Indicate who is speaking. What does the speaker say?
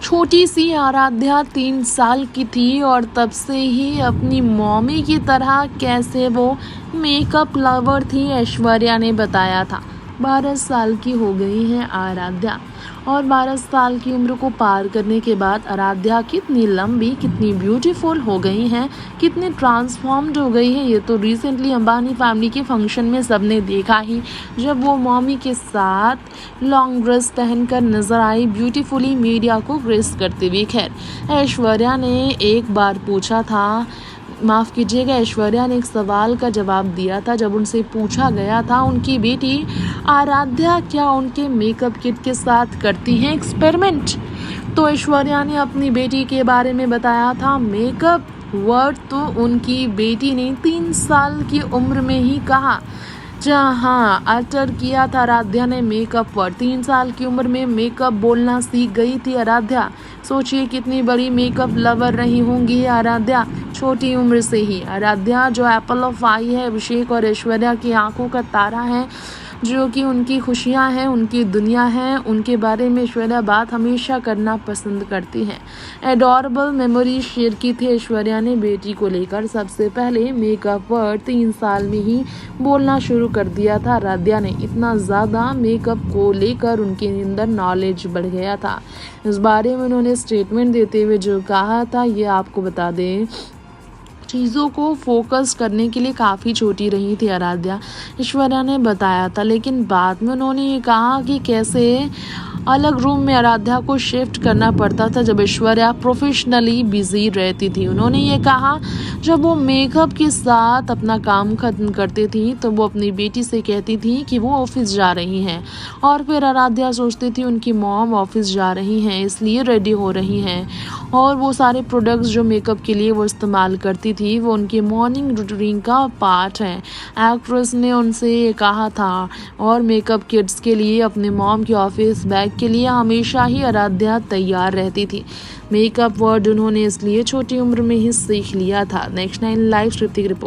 Speaker 1: छोटी सी आराध्या 3 साल की थी और तब से ही अपनी मम्मी की तरह कैसे वो मेकअप लवर थी, ऐश्वर्या ने बताया था। 12 साल की हो गई है आराध्या और 12 साल की उम्र को पार करने के बाद आराध्या कितनी लंबी, कितनी ब्यूटीफुल हो गई हैं, कितनी ट्रांसफॉर्म्ड हो गई है, ये तो रिसेंटली अंबानी फैमिली के फंक्शन में सबने देखा ही, जब वो मम्मी के साथ लॉन्ग ड्रेस पहनकर नजर आई, ब्यूटीफुली मीडिया को ग्रेस करते हुए। खैर, ऐश्वर्या ने एक बार पूछा था, माफ़ कीजिएगा, ऐश्वर्या ने एक सवाल का जवाब दिया था जब उनसे पूछा गया था उनकी बेटी आराध्या क्या उनके मेकअप किट के साथ करती हैं एक्सपेरिमेंट। तो ऐश्वर्या ने अपनी बेटी के बारे में बताया था मेकअप वर्ड तो उनकी बेटी ने 3 साल की उम्र में ही कहा। जहाँ अटर किया था आराध्या ने मेकअप वर्ड। 3 साल की उम्र में मेकअप बोलना सीख गई थी आराध्या। सोचिए कितनी बड़ी मेकअप लवर रही होंगी आराध्या छोटी उम्र से ही। आराध्या जो एप्पल ऑफ आई है, अभिषेक और ऐश्वर्या की आंखों का तारा है, जो कि उनकी खुशियां हैं, उनकी दुनिया है, उनके बारे में ऐश्वर्या बात हमेशा करना पसंद करती हैं। एडोरेबल मेमोरी शेयर की थी ऐश्वर्या ने बेटी को लेकर। सबसे पहले मेकअप वर्ड 3 साल में ही बोलना शुरू कर दिया था आराध्या ने। इतना ज़्यादा मेकअप को लेकर उनके अंदर नॉलेज बढ़ गया था। इस बारे में उन्होंने स्टेटमेंट देते हुए जो कहा था, ये आपको बता दें, चीज़ों को फोकस करने के लिए काफ़ी छोटी रही थी आराध्या, ऐश्वर्या ने बताया था। लेकिन बाद में उन्होंने ये कहा कि कैसे अलग रूम में आराध्या को शिफ्ट करना पड़ता था जब ऐश्वर्या प्रोफेशनली बिजी रहती थी। उन्होंने ये कहा जब वो मेकअप के साथ अपना काम खत्म करती थी तो वो अपनी बेटी से कहती थी कि वो ऑफिस जा रही हैं, और फिर आराध्या सोचती थी उनकी मॉम ऑफिस जा रही हैं इसलिए रेडी हो रही हैं, और वो सारे प्रोडक्ट्स जो मेकअप के लिए वो इस्तेमाल करती थी वो उनके मॉर्निंग रूटीन का पार्ट है। एक्ट्रेस ने उनसे ये कहा था, और मेकअप किट्स के लिए अपने मॉम के ऑफिस बैग के लिए हमेशा ही आराध्या तैयार रहती थी। मेकअप वर्ड उन्होंने इसलिए छोटी उम्र में ही सीख लिया था। नेक्स्ट 9 लाइव की रिपोर्ट।